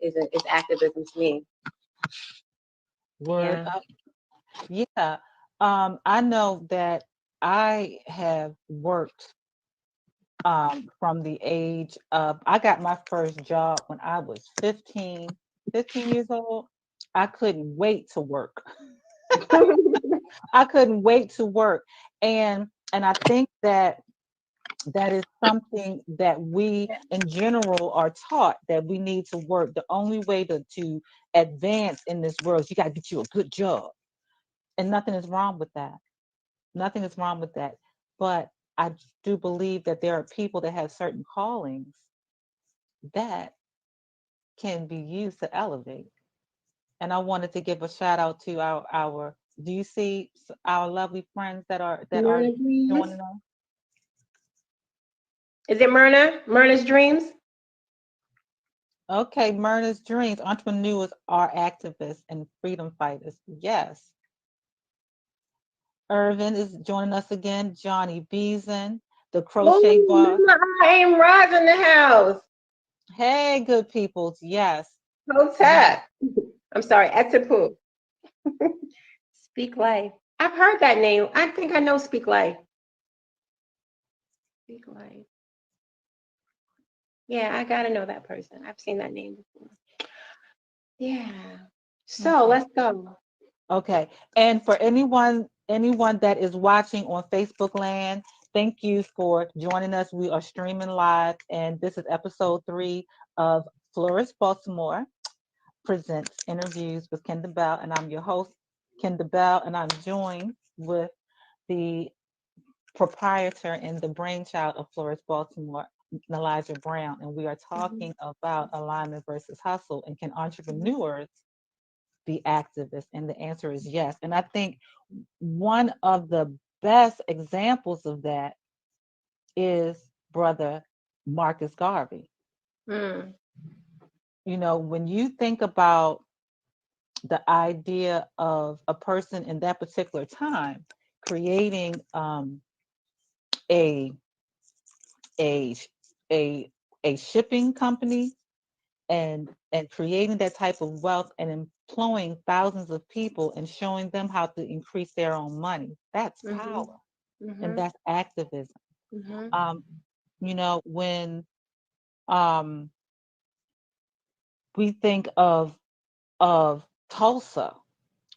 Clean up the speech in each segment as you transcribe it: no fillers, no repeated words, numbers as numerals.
is activism to me. Word Yeah. up. Yeah. I know that I have worked from the age of, I got my first job when I was 15 years old. I couldn't wait to work. I couldn't wait to work. And I think that that is something that we in general are taught, that we need to work. The only way to advance in this world is you got to get you a good job. And nothing is wrong with that. Nothing is wrong with that. But I do believe that there are people that have certain callings that can be used to elevate. And I wanted to give a shout out to our do you see our lovely friends that are Myrna Dreams. joining us? Is it Myrna? Myrna's Dreams? Okay, Myrna's Dreams. Entrepreneurs are activists and freedom fighters. Yes. Irvin is joining us again. Johnny Beeson, the crochet boss. Oh, I am Roz in the house. Hey, good peoples. Yes. Yes. Hotep. I'm sorry, Etipu. Speak Life. I've heard that name. I think I know Speak Life. Speak Life. Yeah, I gotta know that person. I've seen that name before. Yeah. So Okay. let's go. Okay. And for anyone that is watching on Facebook land, thank you for joining us. We are streaming live, and this is episode 3 of Flourish Baltimore presents interviews with Kenda Bell, and I'm your host, Kenda Bell, and I'm joined with the proprietor and the brainchild of Flourish Baltimore, Elijah Brown, and we are Mhm. talking about alignment versus hustle, and can entrepreneurs be activists? And the answer is yes. And I think one of the best examples of that is brother Marcus Garvey. Mm. You know, when you think about the idea of a person in that particular time creating a a a a shipping company and creating that type of wealth and employing thousands of people and showing them how to increase their own money, that's Mhm. power, and Mhm. that's activism. Mhm. um you know, when um we think of Tulsa,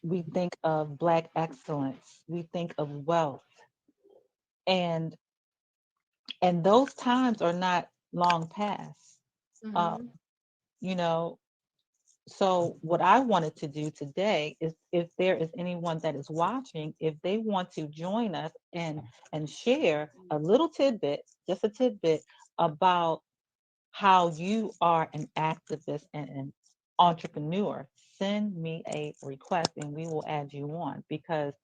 we think of black excellence, we think of wealth, and those times are not long past. um Mhm. you know, so what I wanted to do today is, if there is anyone that is watching, if they want to join us and share a little tidbit, just a tidbit about how you are an activist and an entrepreneur, send me a request and we will add you on, because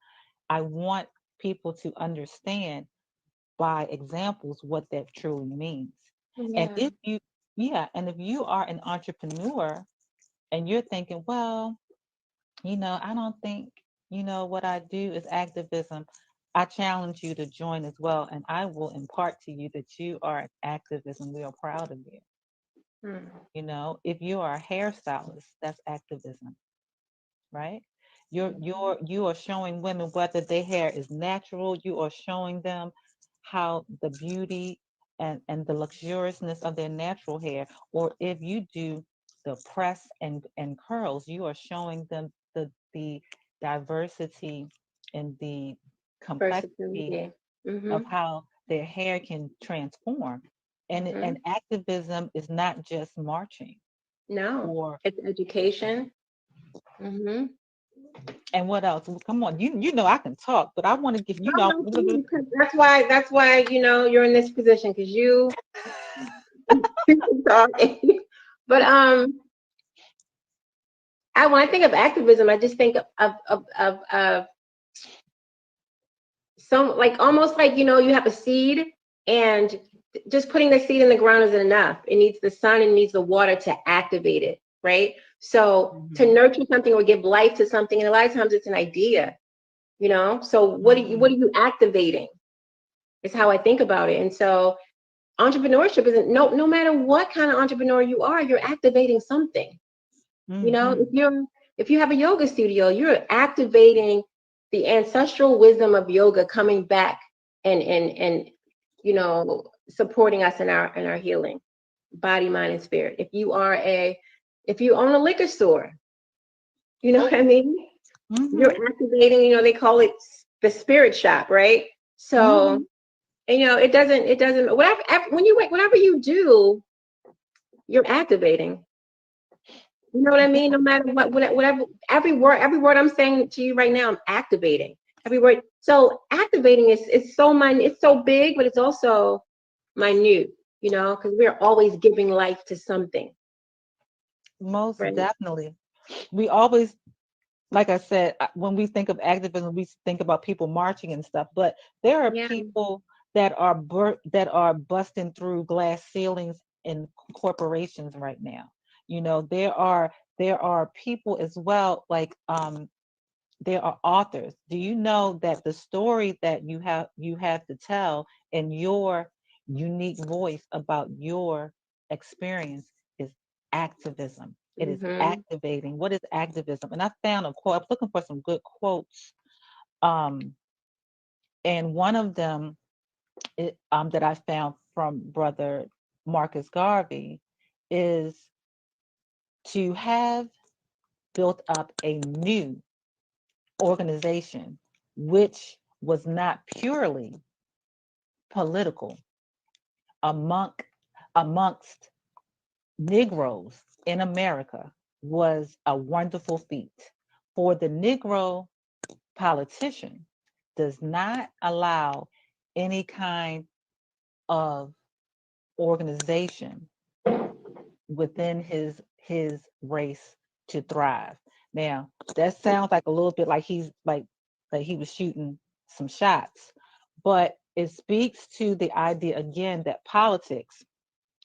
I want people to understand by examples what that truly means. And Yeah. if you, yeah, and if you are an entrepreneur and you're thinking, well, you know, I don't think, you know, what I do is activism, I challenge you to join as well. And I will impart to you that you are an activist and we are proud of you. Mm. You know, if you are a hairstylist, that's activism, right? Mhm. You are showing women whether their hair is natural, you are showing them how the beauty and the luxuriousness of their natural hair, or if you do the press and curls, you are showing them the diversity and the complexity Versatility. of Mhm. how their hair can transform. And Mhm. activism is not just marching No, or it's education. Mhm. and what else? Well, come on, you know I can talk, but I want to give No, you know. no, please, 'cause that's why you're in this position because you talk. But when I think of activism, I just think of some, like, almost like, you have a seed, and just putting the seed in the ground isn't enough. It needs the sun and needs the water to activate it, right? So to Mhm, nurture something or give life to something, and a lot of times it's an idea, so what are mhm. you activating is how I think about it. And so entrepreneurship isn't, no matter what kind of entrepreneur you are, you're activating something. You know, Mm-hmm. if you have a yoga studio, you're activating the ancestral wisdom of yoga coming back and supporting us in our healing, body, mind, and spirit. If you own a liquor store, you know what I mean? You're Mm-hmm. activating, they call it the spirit shop, right? So, Mm-hmm. it doesn't, whatever you do, you're activating. You know what I mean? No matter whatever, every word I'm saying to you right now, I'm activating every word. So activating is so it's so big, but it's also minute, because we're always giving life to something, Most right? definitely. We always, like I said, when we think of activism, we think about people marching and stuff. But there are Yeah. people that are busting through glass ceilings in corporations right now. There are people as well, like there are authors. Do you know that the story that you have to tell in your unique voice about your experience is activism? It is Hmm. activating. What is activism? And I found a quote. I was looking for some good quotes. Um, and one of them that I found from Brother Marcus Garvey is to have built up a new organization which was not purely political among amongst Negroes in America was a wonderful feat. For the Negro politician does not allow any kind of organization within his race to thrive. Now, that sounds like a little bit like he was shooting some shots, but it speaks to the idea again that politics,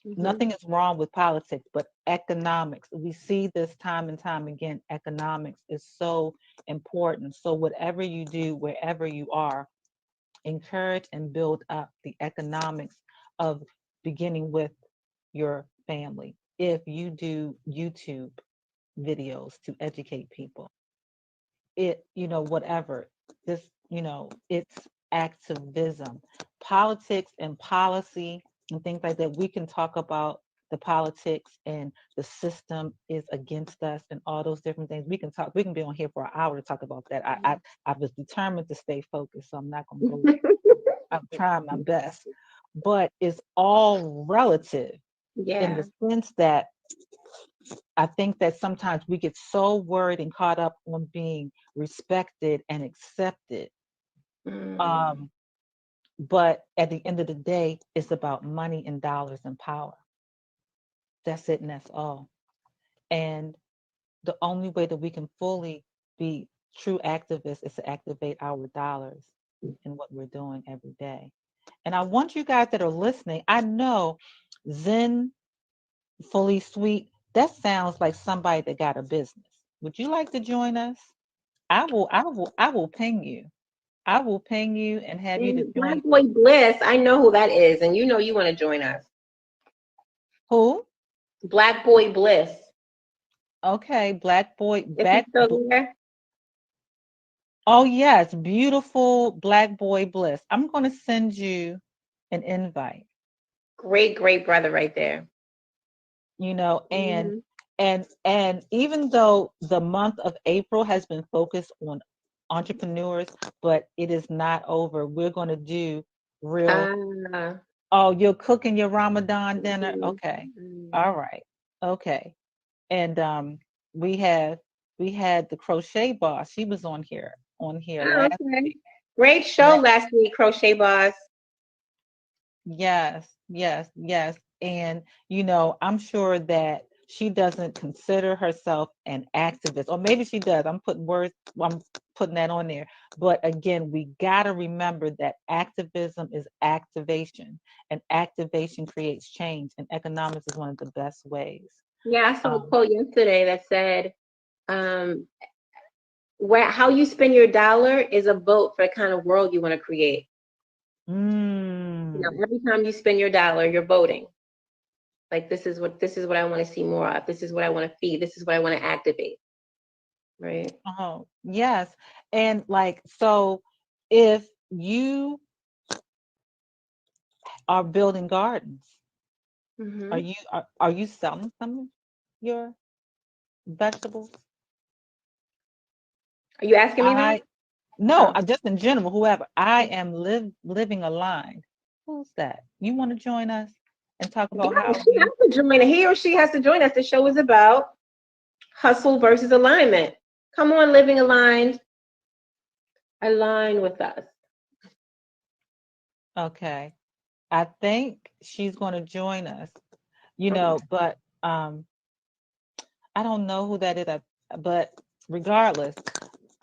Hmm. nothing is wrong with politics, but economics. We see this time and time again. Economics is so important. So whatever you do, wherever you are, encourage and build up the economics of beginning with your family. If you do YouTube videos to educate people, whatever, this, it's activism. Politics and policy and things like that, we can talk about the politics and the system is against us and all those different things. We can be on here for an hour to talk about that. I was determined to stay focused, so I'm not going to go. I'm trying my best, but it's all relative in Yeah. the sense that I think that sometimes we get so worried and caught up on being respected and accepted. Mm. Um, but at the end of the day, it's about money and dollars and power. That's it and that's all. And the only way that we can fully be true activists is to activate our dollars in what we're doing every day. And I want you guys that are listening, I know Zen Fully Sweet, that sounds like somebody that got a business. Would you like to join us? I will ping you. I will ping you and have you to And join. Black Boy Bliss, I know who that is, and you want to join us. Who? Black Boy Bliss. Okay, Black Boy If he's still there, Oh yes, beautiful Black Boy Bliss. I'm going to send you an invite. great, great brother right there. You know, and Hmm. and even though the month of April has been focused on entrepreneurs, but it is not over. We're going to do real. Ah. Oh, you're cooking your Ramadan dinner? Mhm. Okay. Mm. All right. Okay. And we have we had the crochet boss. She was on here Oh, last okay. week. Great show La- last week, Crochet Boss. Yes, yes, yes. And I'm sure that she doesn't consider herself an activist, or maybe she does. I'm putting that on there. But again, we got to remember that activism is activation, and activation creates change, and economics is one of the best ways. Yeah, I saw a Um, quote yesterday that said, um, how you spend your dollar is a vote for the kind of world you want to create. mm, Every time you spend your dollar, you're voting. Like this is what I want to see more of. This is what I want to feed. This is what I want to activate. Right. Oh, yes. And like, so if you are building gardens, Hmm. are you selling some of your vegetables? Are you asking me that? I no, Oh, just in general, whoever. I am living aligned. Who's that? You want to join us and talk yeah. about how She has you to join. He or she has to join us. The show is about hustle versus alignment. Come on, living aligned. Align with us. okay. I think she's going to join us, Okay. but I don't know who that is. But regardless,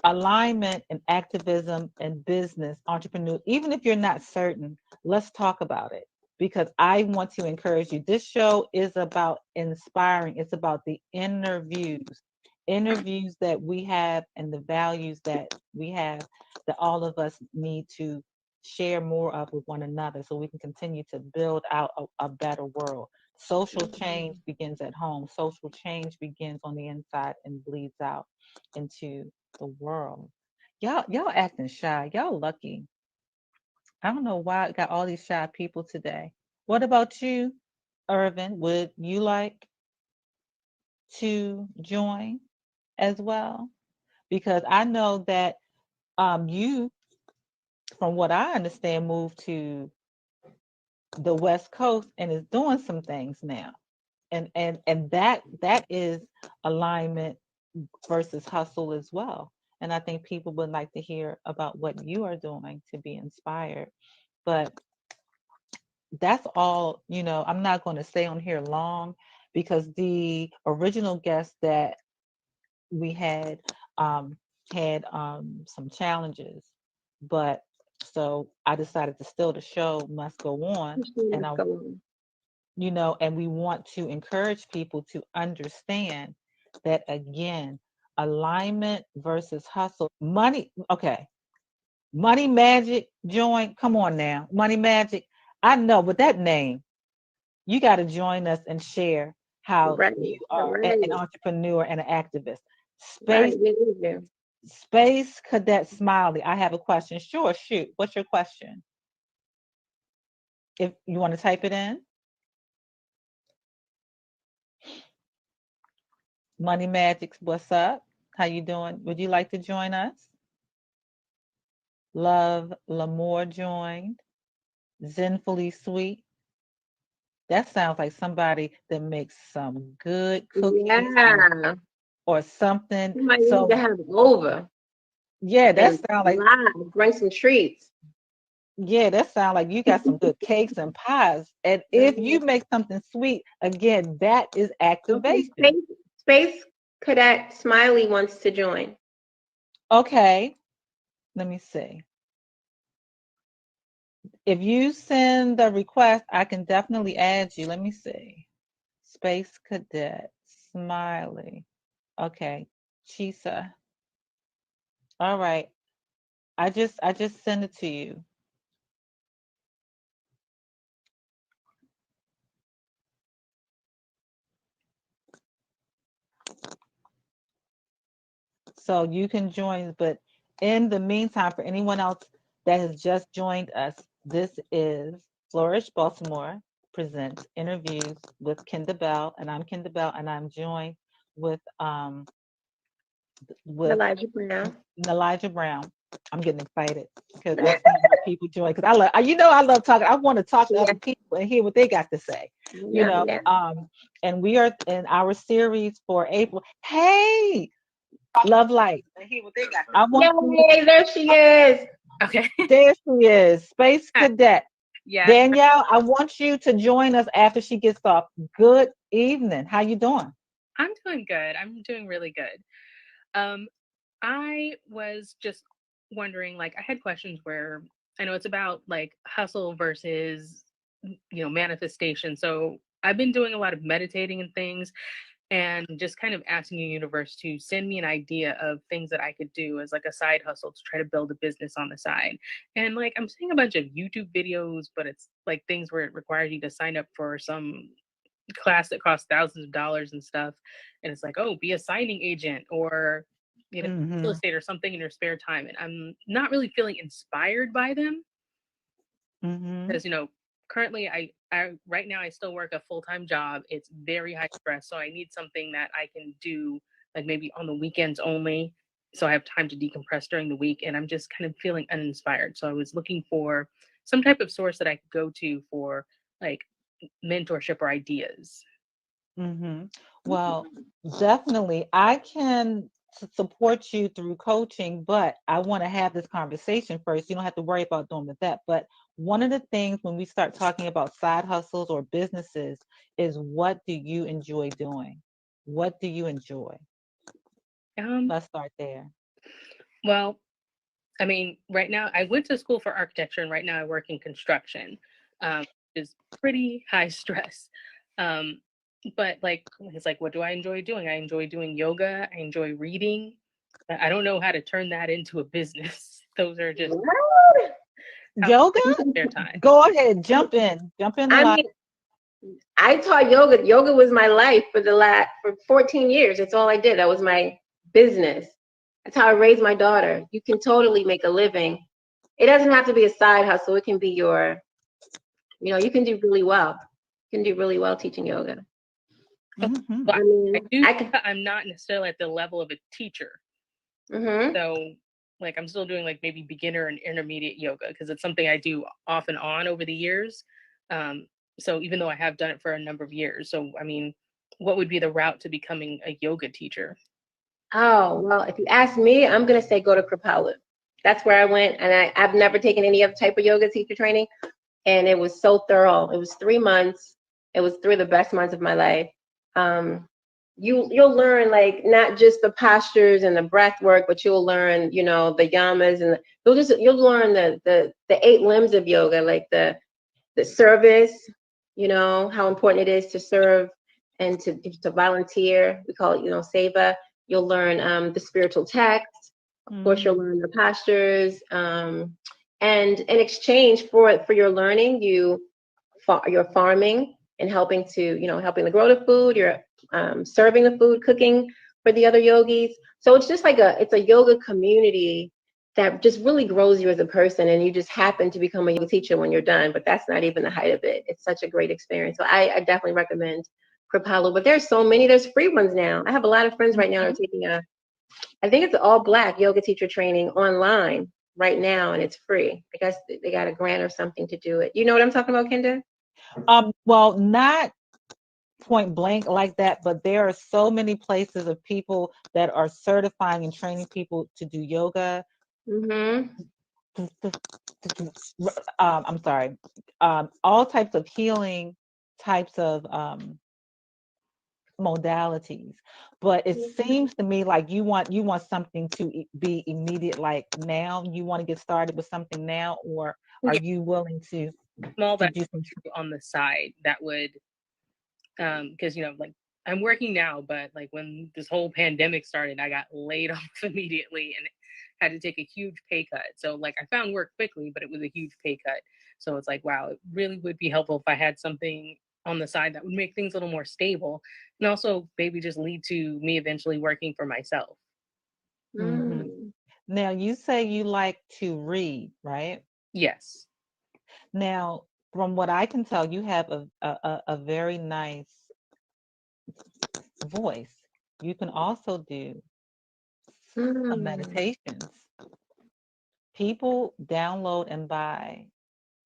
alignment and activism and business, entrepreneur, even if you're not certain, let's talk about it because I want to encourage you. This show is about inspiring, it's about the interviews that we have and the values that we have that all of us need to share more of with one another so we can continue to build out a better world. Social change Mhm. begins at home. Social change begins on the inside and bleeds out into the world. Y'all acting shy. Y'all lucky. I don't know why I got all these shy people today. What about you, Irvin? Would you like to join as well? Because I know that you, from what I understand, moved to the West Coast and is doing some things now. And that is alignment versus hustle as well. And I think people would like to hear about what you are doing to be inspired. But that's all, I'm not going to stay on here long because the original guest that we um, had some challenges. But so I decided to still the show must go on. And Let's go on. and we want to encourage people to understand that again, alignment versus hustle. Money, okay. Money Magic join. Come on now. Money Magic. I know, but that name, you got to join us and share how Right. you are an Right. entrepreneur and an activist. Right. Space We need you. Space Cadet Smiley. I have a question. Sure, shoot. What's your question? If you want to type it in. Money Magics, what's up? How you doing? Would you like to join us? Love Lamore joined. Zenfully Sweet. That sounds like somebody that makes some good cookies Yeah. or something. You might need to So have over yeah, that and sounds like live. Bring some treats. you got some good cakes and pies. And if you make something sweet, again, that is Okay. activation. Space Cadet Smiley wants to join. Okay, let me see. If you send the request, I can definitely add you. Let me see. Space Cadet Smiley. Okay, Chisa. All right. I just sent it to you. So you can join, but in the meantime, for anyone else that has just joined us, this is Flourish Baltimore presents interviews with Kenda Bell, and I'm Kenda Bell, and I'm joined with with Elijah Brown. Elijah Brown. I'm getting excited because I see more people join because I love talking. I want to talk to Yeah. other people and hear what they got to say. You Yeah. know, Yeah. and we are in our series for April. Hey, Love Light. I want you. Yay, there she is. Okay. There she is, Space Cadet. Yeah, Danielle, I want you to join us after she gets off. Good evening. How you doing? I'm doing good. I'm doing really good. Um, I was just wondering, like, I had questions where I know it's about like hustle versus, manifestation. So I've been doing a lot of meditating and things, and just kind of asking the universe to send me an idea of things that I could do as like a side hustle to try to build a business on the side. And like I'm seeing a bunch of YouTube videos, but it's like things where it requires you to sign up for some class that costs thousands of dollars and stuff, and it's like, oh, be a signing agent or real estate or something in your spare time, and I'm not really feeling inspired by them because currently I right now I still work a full-time job. It's very high stress, so I need something that I can do like maybe on the weekends only, so I have time to decompress during the week, and I'm just kind of feeling uninspired. So I was looking for some type of source that I could go to for like mentorship or ideas. Well, definitely, I can support you through coaching, but I want to have this conversation first. You don't have to worry about doing with that. But one of the things when we start talking about side hustles or businesses is, what do you enjoy doing? What do you enjoy? Let's start there. Well, I mean, right now I went to school for architecture, and right now I work in construction, which is pretty high stress. Um, but like, it's like, what do I enjoy doing? I enjoy doing yoga. I enjoy reading. I don't know how to turn that into a business. Those are just yoga. Spare time. Go ahead, jump in. I mean, I taught yoga. Yoga was my life for 14 years. That's all I did. That was my business. That's how I raised my daughter. You can totally make a living. It doesn't have to be a side hustle. It can be you can do really well. You can do really well teaching yoga. But I'm not necessarily at the level of a teacher. So like I'm still doing like maybe beginner and intermediate yoga because it's something I do off and on over the years. So even though I have done it for a number of years, so I mean, what would be the route to becoming a yoga teacher? Oh, well, if you ask me, I'm going to say go to Kripalu. That's where I went, and I've never taken any other type of yoga teacher training, and it was so thorough. It was 3 months. It was 3 of the best months of my life. You'll learn like not just the postures and the breath work, but you'll learn, the yamas, and you'll learn the 8 limbs of yoga, like the service, how important it is to serve and to volunteer. We call it, seva. You'll learn the spiritual text. Of course, you'll learn the postures. And in exchange for your learning, you're farming and helping to grow the food. You're serving the food, cooking for the other yogis. So it's just like it's a yoga community that just really grows you as a person, and you just happen to become a yoga teacher when you're done, but that's not even the height of it. It's such a great experience. So I definitely recommend Kripalu, but there's so many, there's free ones now. I have a lot of friends right now that are taking I think it's all Black yoga teacher training online right now, and it's free. I guess they got a grant or something to do it. You know what I'm talking about, Kenda? Well, not point blank like that, but there are so many places of people that are certifying and training people to do yoga. I'm sorry, all types of healing types of modalities, but it seems to me like you want something to be immediate, like now. You want to get started with something now, or are you willing to do some on the side that would because like I'm working now, but like when this whole pandemic started, I got laid off immediately and had to take a huge pay cut. So like I found work quickly, but it was a huge pay cut. So it's like, wow, it really would be helpful if I had something on the side that would make things a little more stable, and also maybe just lead to me eventually working for myself. Now, you say you like to read, right? Yes. Now, from what I can tell, you have a very nice voice. You can also do meditations. People download and buy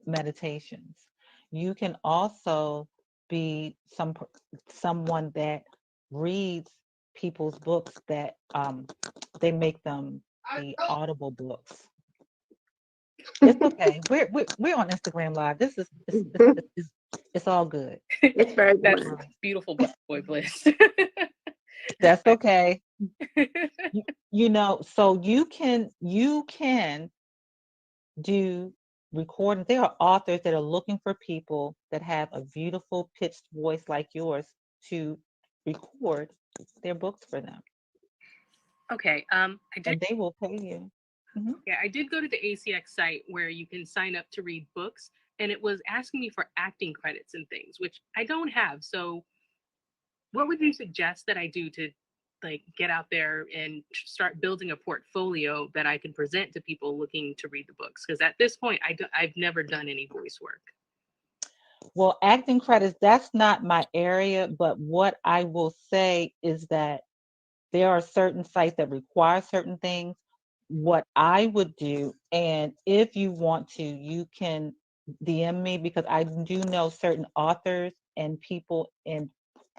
meditations. You can also be someone that reads people's books that they make them the audible books. It's okay. We're on Instagram Live. This is it's all good. It's very good. That's beautiful Black boy bliss. That's okay. So you can do recordings. There are authors that are looking for people that have a beautiful pitched voice like yours to record their books for them. Okay. And they will pay you. Yeah, I did go to the ACX site where you can sign up to read books, and it was asking me for acting credits and things, which I don't have. So what would you suggest that I do to like get out there and start building a portfolio that I can present to people looking to read the books? Because at this point, I've never done any voice work. Well, acting credits, that's not my area, but what I will say is that there are certain sites that require certain things. What I would do, and if you want to, you can DM me because I do know certain authors and people in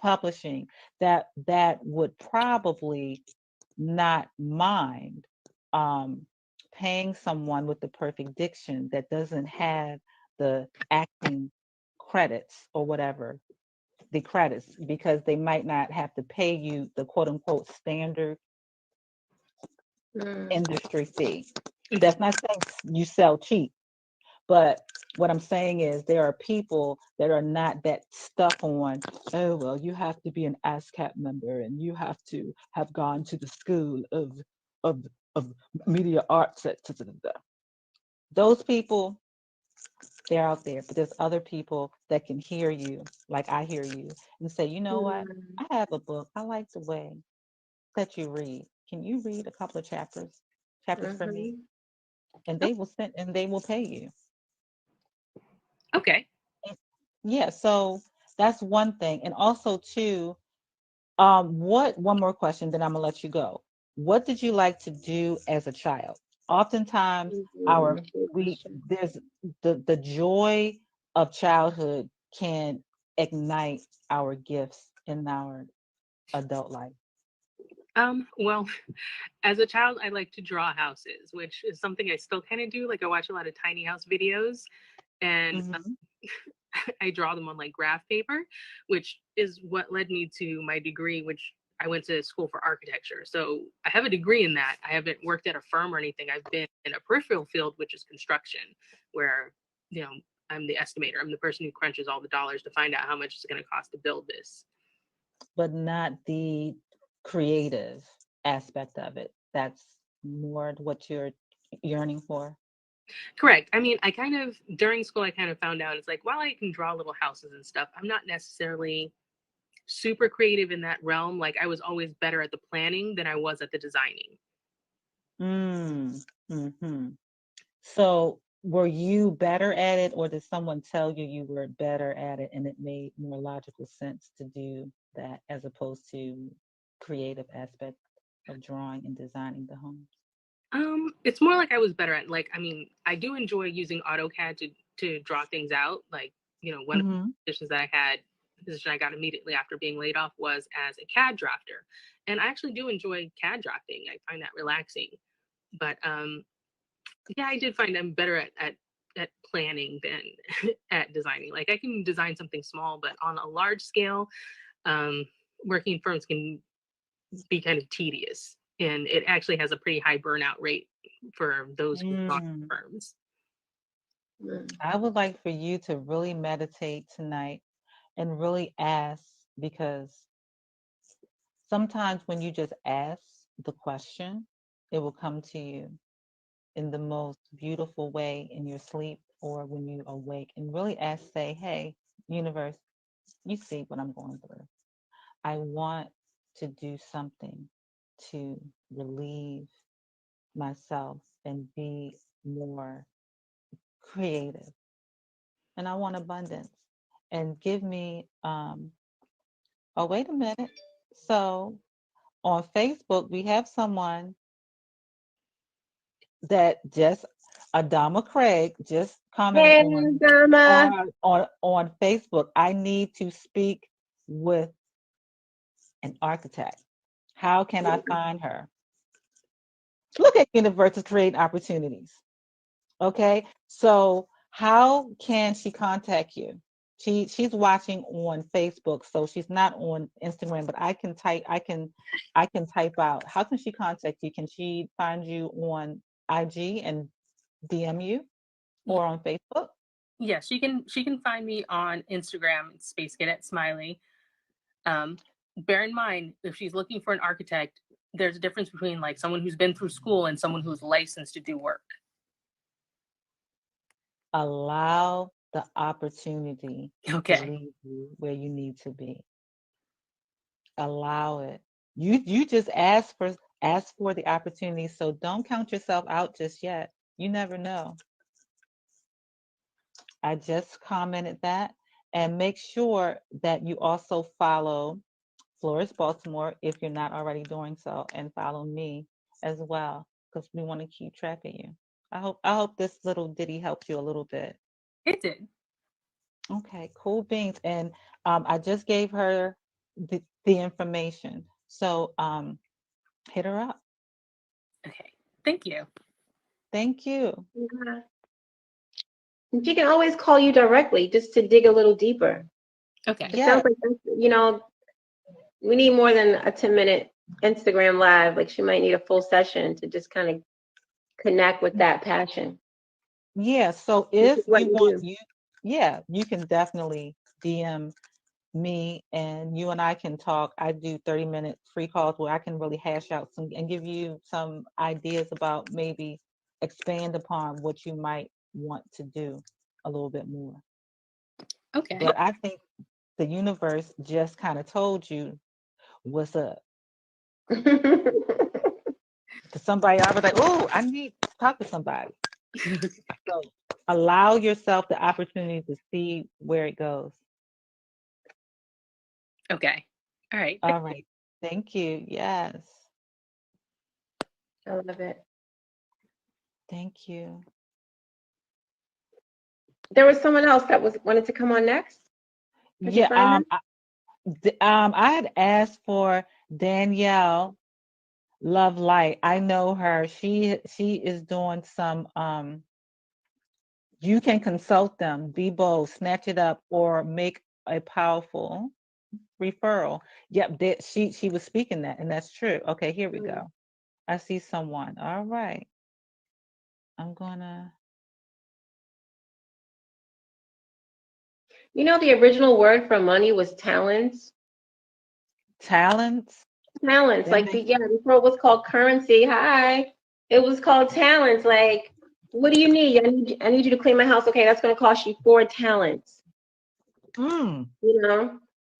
publishing that would probably not mind um, paying someone with the perfect diction that doesn't have the acting credits or whatever the credits because they might not have to pay you the quote unquote standard Mm, industry fee. Mhm. That's not saying you sell cheap, but what I'm saying is there are people that are not that stuck on, oh, well, you have to be an ASCAP member and you have to have gone to the school of, of media arts. Those people, they're out there, but there's other people that can hear you, like I hear you, and say, you know what? mm, I have a book. I like the way that you read. Can you read a couple of chapters for me? mhm, And they will send and they will pay you. Okay. And yeah, so that's one thing. And also too, what one more question, then I'm gonna let you go. What did you like to do as a child? Oftentimes our Good we question. there's the joy of childhood can ignite our gifts in our adult life. Well, as a child, I like to draw houses, which is something I still kind of do. Like I watch a lot of tiny house videos, and Hmm. I draw them on like graph paper, which is what led me to my degree, which I went to school for architecture. So I have a degree in that. I haven't worked at a firm or anything. I've been in a peripheral field, which is construction, where, you know, I'm the estimator. I'm the person who crunches all the dollars to find out how much it's going to cost to build this. But not the creative aspect of it. That's more what you're yearning for. Correct. I mean, I kind of, during school, I kind of found out it's like, while I can draw little houses and stuff, I'm not necessarily super creative in that realm. Like I was always better at the planning than I was at the designing. Mm, hmm. So were you better at it, or did someone tell you you were better at it and it made more logical sense to do that as opposed to creative aspect of drawing and designing the homes? It's more like I was better at, like, I mean, I do enjoy using AutoCAD to draw things out. Like, one of Hmm. the position I got immediately after being laid off was as a CAD drafter. And I actually do enjoy CAD drafting. I find that relaxing. But yeah, I did find I'm better at planning than at designing. Like I can design something small, but on a large scale, um, working firms can be kind of tedious, and it actually has a pretty high burnout rate for those who are Mm. firms. mm, I would like for you to really meditate tonight and really ask because sometimes when you just ask the question, it will come to you in the most beautiful way in your sleep or when you awake and really ask, say, hey, universe, you see what I'm going through. I want to do something to relieve myself and be more creative. And I want abundance. And give me, oh, wait a minute. So on Facebook, we have someone that just Adama Craig just commented Hey, on Dama. on Facebook. I need to speak with an architect. How can I find her? Look at universe creating opportunities. Okay, so how can she contact you? She's watching on Facebook, so she's not on Instagram. But I can type out. How can she contact you? Can she find you on IG and DM you or on Facebook? Yes, she can find me on Instagram, Space Cadet Smiley. Um, Bear in mind, if she's looking for an architect, there's a difference between like someone who's been through school and someone who's licensed to do work. Allow the opportunity to Okay. lead you where you need to be. allow it. You just ask for the opportunity. So don't count yourself out just yet. You never know. I just commented that. And make sure that you also follow Flourish Baltimore if you're not already doing so, and follow me as well, because we want to keep track of you. I hope this little ditty helped you a little bit. It did. Okay, cool beans. And I just gave her the information. So hit her up. Okay. Thank you. Thank you. Yeah. And she can always call you directly just to dig a little deeper. Okay. It Yeah. sounds like, we need more than a 10-minute Instagram live. Like she might need a full session to just kind of connect with that passion. Yeah. So Which if is what you you want do. you can definitely DM me and you and I can talk. I do 30-minute free calls where I can really hash out some and give you some ideas about maybe expand upon what you might want to do a little bit more. Okay. But I think the universe just kind of told you what's up. To somebody, I was like, oh, I need to talk to somebody. So allow yourself the opportunity to see where it goes. Okay. All right. All right. Thank you. Yes. I love it. Thank you. There was someone else that wanted to come on next. Did you Yeah. find I had asked for Danielle Love Light. I know her. She is doing some you can consult them, be bold, snatch it up, or make a powerful referral. Yep, she was speaking that, and that's true. Okay, here we go. I see someone. All right. I'm gonna the original word for money was talents. talents. Talents, Then like before it was called currency. Hi, it was called talents. Like, what do you need? I need you to clean my house. Okay, that's going to cost you 4 talents. mm,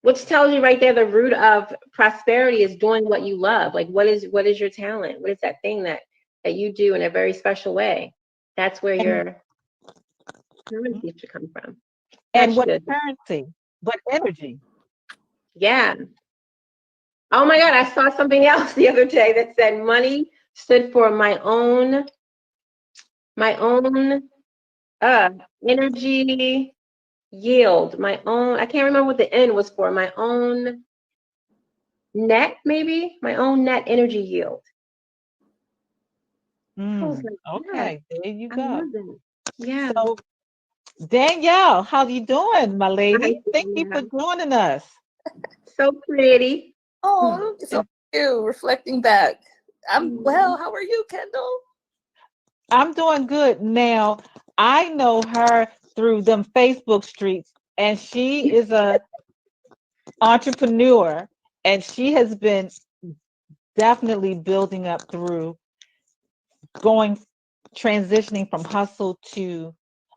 Which tells you right there the root of prosperity is doing what you love. Like, what is your talent? What is that thing that you do in a very special way? That's where and your currency should come from. and That's what good. currency? But energy. Yeah. Oh my God, I saw something else the other day that said money stood for my own energy yield. I can't remember what the N was for. My own net, maybe? My own net energy yield. I was like, yeah, Okay, there you I go. love that. Yeah. So Danielle, how you doing, my I, lady? Thank you yeah. for joining us. So pretty. Oh, so you reflecting back. I'm well. Mhm. How are you, Kendall? I'm doing good. Now, I know her through them Facebook streets, and she is a entrepreneur, and she has been definitely building up through going transitioning from hustle to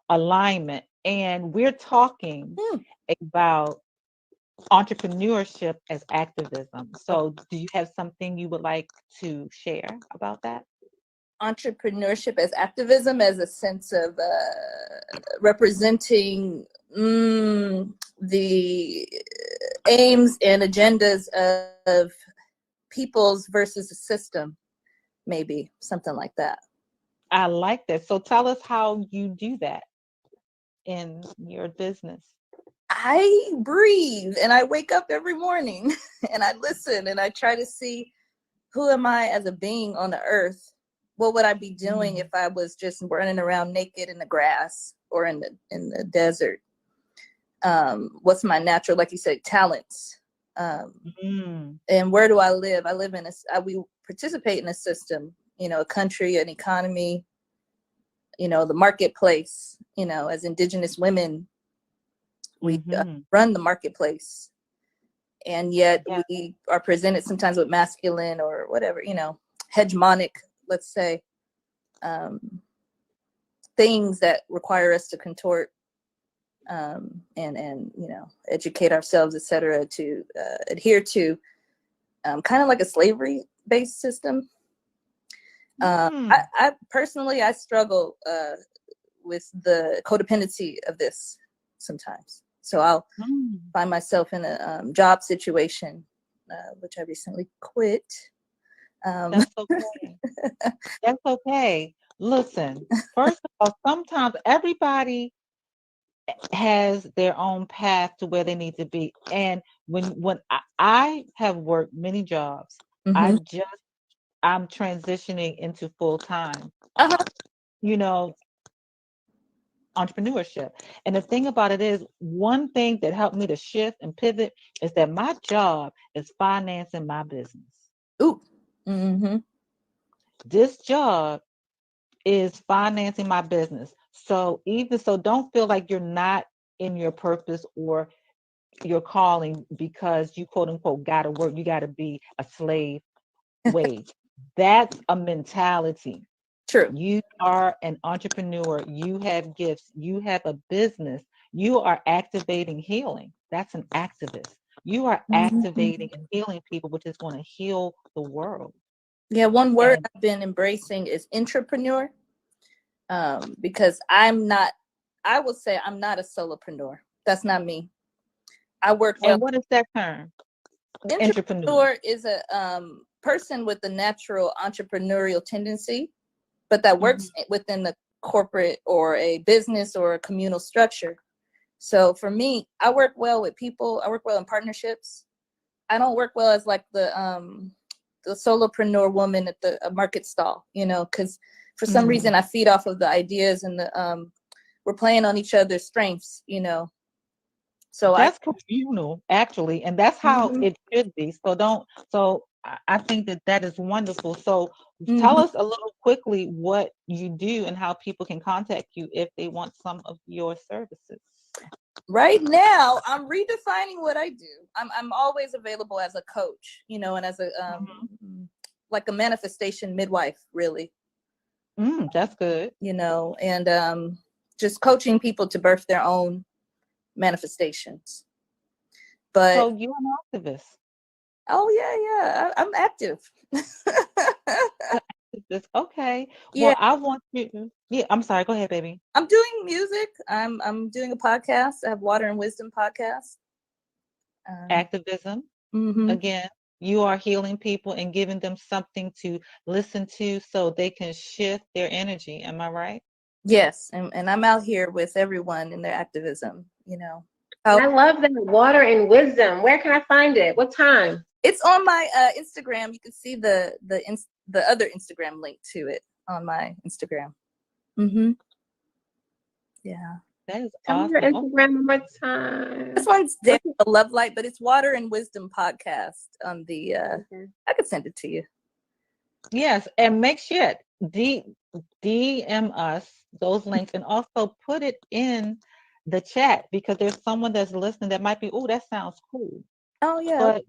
alignment. And we're talking Hmm. about entrepreneurship as activism. So, do you have something you would like to share about that? Entrepreneurship as activism, as a sense of representing the aims and agendas of people's versus the system, maybe something like that. I like that. So, tell us how you do that in your business. I breathe and I wake up every morning and I listen and I try to see, who am I as a being on the earth? What would I be doing if I was just running around naked in the grass or in the desert? What's my natural, like you said, talents? And where do I live? I live in we participate in a system, a country, an economy, the marketplace. As Indigenous women, we run the marketplace. And yet we are presented sometimes with masculine or whatever, hegemonic, let's say, things that require us to contort and educate ourselves, et cetera, to adhere to kind of like a slavery-based system. I personally, I struggle with the codependency of this sometimes. So I'll find myself in a job situation, which I recently quit. That's okay. That's okay. Listen, first of all, sometimes everybody has their own path to where they need to be. And when I have worked many jobs, Mhm. I'm transitioning into full time, Uh-huh. you know, entrepreneurship. And the thing about it is, one thing that helped me to shift and pivot is that my job is financing my business. Ooh. Mm-hmm. This job is financing my business. So don't feel like you're not in your purpose or your calling because you quote unquote gotta work, you gotta be a slave wage. That's a mentality. True. You are an entrepreneur, you have gifts, you have a business, you are activating healing. That's an activist. You are activating and healing people, which is going to heal the world. Yeah, one word And I've been embracing is intrapreneur, because I will say I'm not a solopreneur. That's not me. I work well. what is that term? Entrepreneur. Intrapreneur is a person with a natural entrepreneurial tendency, but that works within the corporate or a business or a communal structure. So for me, I work well with people. I work well in partnerships. I don't work well as like the solopreneur woman at the market stall, because for some reason I feed off of the ideas and the we're playing on each other's strengths. So that's communal, actually, and that's how Mhm. it should be. So I think that is wonderful. So tell Mhm. us a little quickly what you do and how people can contact you if they want some of your services. Right now, I'm redefining what I do. I'm always available as a coach, and as a like a manifestation midwife, really. That's good. And just coaching people to birth their own manifestations. But So you're an activist. oh yeah, I'm active. Okay. Yeah, Well, I want you. Yeah, I'm sorry. Go ahead, baby. I'm doing music. I'm doing a podcast. I have Water and Wisdom podcast. Activism. Mhm. Again, you are healing people and giving them something to listen to so they can shift their energy. Am I right? Yes, and I'm out here with everyone in their activism. I love that. Water and Wisdom. Where can I find it? What time? It's on my Instagram. You can see the other Instagram link to it on my Instagram. Mm-hmm. Yeah. That is Tell me your awesome. Oh, Instagram one more time. This one's Daniel Love Light, but it's Water and Wisdom podcast on the Okay. I could send it to you. yes, and make sure DM us those links and also put it in the chat because there's someone that's listening that might be, oh, that sounds cool. Oh yeah.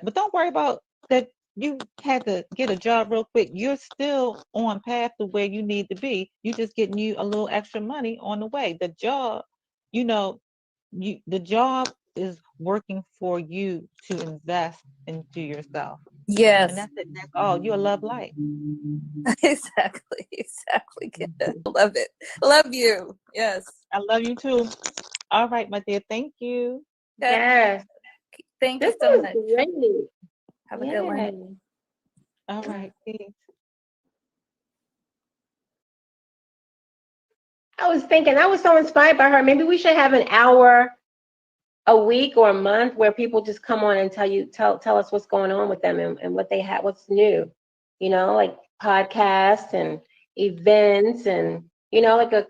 But don't worry about that. You had to get a job real quick. You're still on path to where you need to be. You just getting you a little extra money on the way. The job, you know, the job is working for you to invest into yourself. And Yes. that's it. That's all. You're a love light. Exactly. Kenda. Love it. Love you. Yes. I love you too. All right, my dear. Thank you. Okay. Yes. Thank you This so was much. great. Have a good one. Yeah. All right. Peace. I was thinking, I was so inspired by her. Maybe we should have an hour a week or a month where people just come on and tell us what's going on with them and what they have, what's new, like podcasts and events and, like a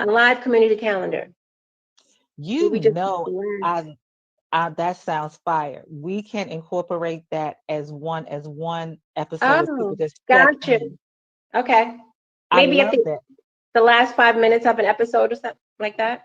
live community calendar. Where You we just know, learn. that sounds fire. We can incorporate that as one episode where people Oh, just check gotcha. in. Okay. I Maybe at love that. the last 5 minutes of an episode or something like that.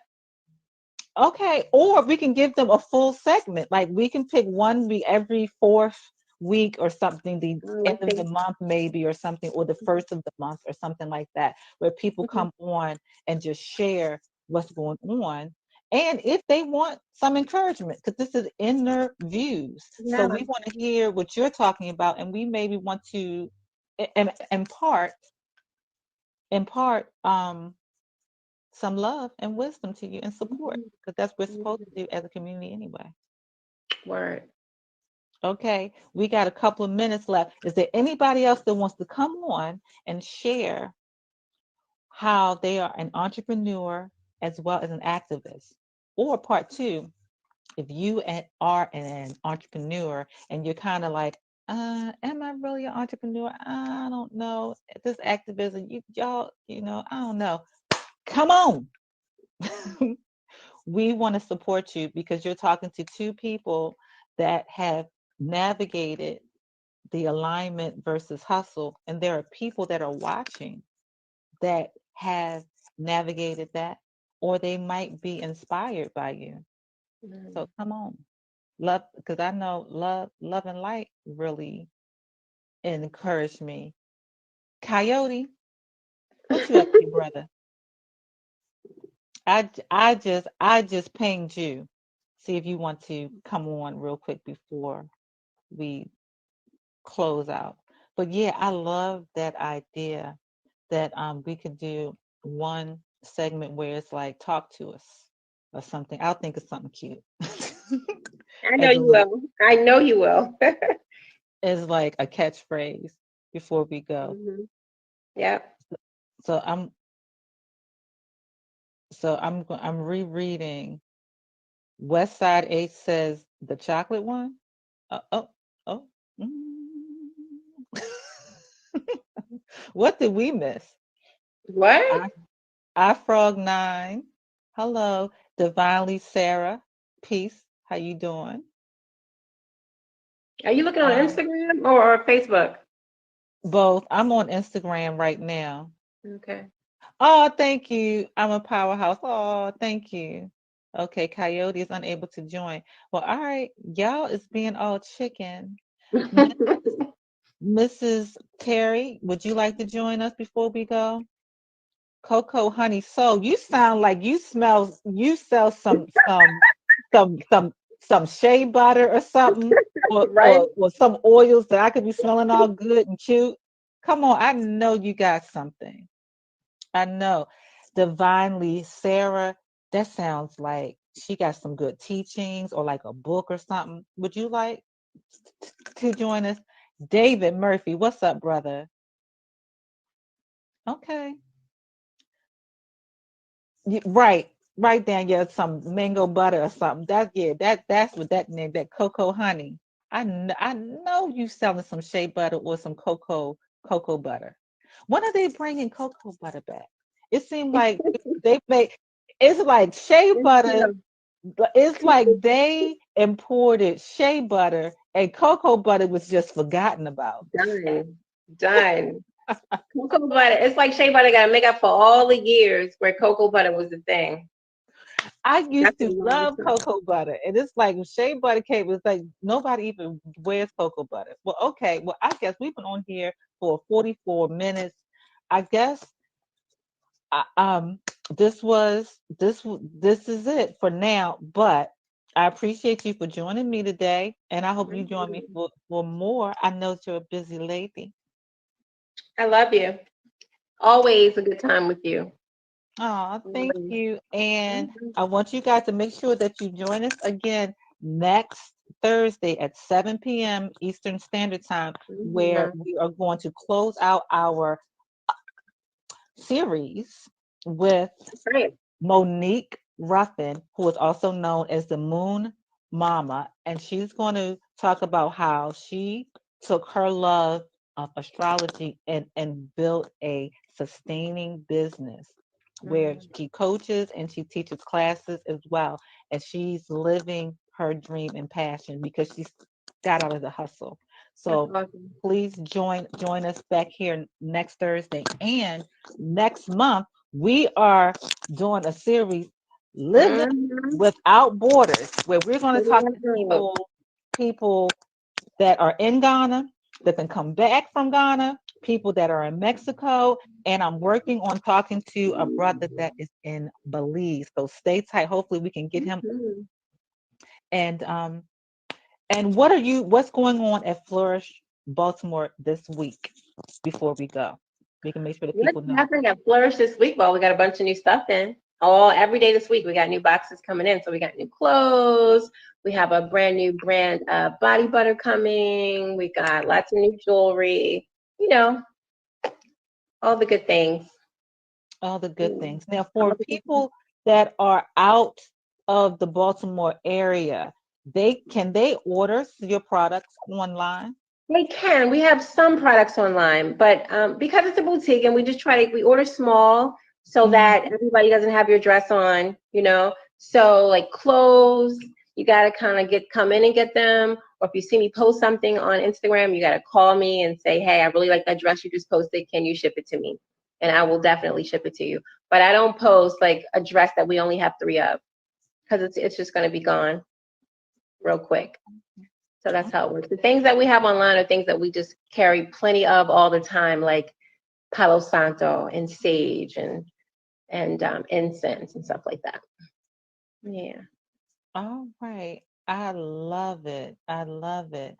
Okay, or we can give them a full segment. Like we can pick one week every fourth week or something, the Oh, I end of the see. month maybe or something, or the first of the month or something like that, where people Mhm. come on and just share what's going on. And if they want some encouragement, because this is inner views. So Yeah. we want to hear what you're talking about, and we maybe want to impart some love and wisdom to you and support, because that's what we're supposed to do as a community anyway. Word. Okay, we got a couple of minutes left. Is there anybody else that wants to come on and share how they are an entrepreneur as well as an activist? Or part two, if you are an entrepreneur and you're kind of like, am I really an entrepreneur? I don't know. This activism, y'all, I don't know. Come on. We want to support you because you're talking to two people that have navigated the alignment versus hustle. And there are people that are watching that have navigated that, or they might be inspired by you. So come on. Love, because I know love and light really encouraged me. Coyote, what you up to, brother? I just pinged you. See if you want to come on real quick before we close out. But yeah, I love that idea that we could do one segment where it's like talk to us or something. I'll think of something cute. I know as a you little, will. I know you will. as like a catchphrase before we go. Yep. So I'm rereading. West Side H says the chocolate one. Oh, oh. Mm. What did we miss? What? I Frog 9. Hello, Divinely Sarah. Peace. How you doing? Are you looking on Um, Instagram or Facebook? Both. I'm on Instagram right now. Okay. Oh, thank you. I'm a powerhouse. Oh, thank you. Okay, Coyote is unable to join. Well, all right. Y'all is being all chicken. Mrs. Terry, would you like to join us before we go? Cocoa Honey Soul, you sound like you sell some shea butter or something, or, Right? or or some oils that I could be smelling all good and cute. Come on, I know you got something. I know. Divinely Sarah, that sounds like she got some good teachings or like a book or something. Would you like to join us? David Murphy, what's up, brother? Okay. Right, right, Dan. Yeah, some mango butter or something. That's what that name. That cocoa honey. I know you selling some shea butter or some cocoa butter. When are they bringing cocoa butter back? It seemed like they make it's like shea butter. It's like they imported shea butter and cocoa butter was just forgotten about. Done. Done. Cocoa butter. It's like shea butter got to make up for all the years where cocoa butter was the thing. I That's used a to long love time. cocoa butter, and it's like shea butter cake was like nobody even wears cocoa butter. Well, okay, well I guess we've been on here for 44 minutes. I guess this was this is it for now. But I appreciate you for joining me today, and I hope you join me for more. I know you're a busy lady. I love you. Always a good time with you. Oh, thank Always. you. And Mhm. I want you guys to make sure that you join us again next Thursday at 7 p.m. Eastern Standard Time, where Mhm. we are going to close out our series with Right. Monique Ruffin, who is also known as the Moon Mama, and she's going to talk about how she took her love of astrology and built a sustaining business where Mhm. she coaches and she teaches classes as well, and she's living her dream and passion because she's got out of the hustle. That's So awesome. please join us back here next Thursday, and next month we are doing a series, Living Mhm. Without Borders, where we're going to talk to Wonderful. people that are in Ghana, that can come back from Ghana, people that are in Mexico, and I'm working on talking to a brother that is in Belize. So stay tight. Hopefully we can get him. Mhm. And what's going on at Flourish Baltimore this week before we go? We can make sure that people What's know. happening at Flourish this week? Well, we got a bunch of new stuff in. All every day this week, we got new boxes coming in. So we got new clothes. We have a brand new brand of body butter coming. We got lots of new jewelry. You know, all the good things. All the good Mm, things. Now, all for the good things. people that are out of the Baltimore area, they order your products online? They can. We have some products online, but because it's a boutique and we just we order small so Mhm. that everybody doesn't have your dress on, you know. So like clothes, you gotta kind of come in and get them. Or if you see me post something on Instagram, you gotta call me and say, hey, I really like that dress you just posted. Can you ship it to me? And I will definitely ship it to you. But I don't post like a dress that we only have 3 of because it's just gonna be gone real quick. So that's how it works. The things that we have online are things that we just carry plenty of all the time, like Palo Santo and sage and incense and stuff like that. Yeah. All right. I love it. I love it.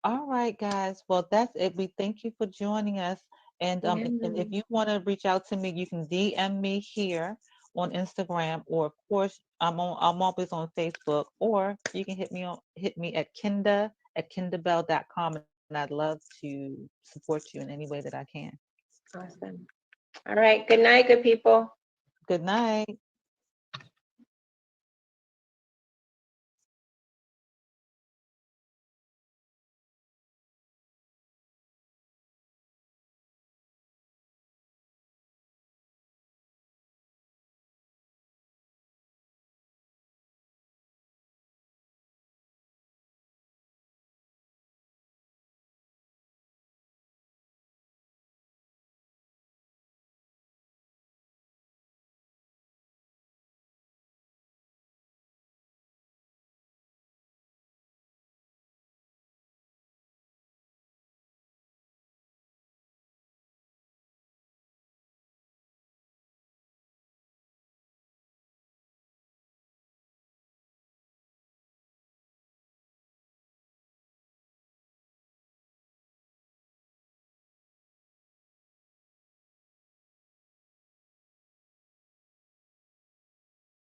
All right, guys. Well, that's it. We thank you for joining us. And if Yeah. you want to reach out to me, you can DM me here on Instagram, or of course, I'm always on Facebook, or you can hit me at Kinda@kindabell.com, and I'd love to support you in any way that I can. Awesome. All right. Good night, good people. Good night.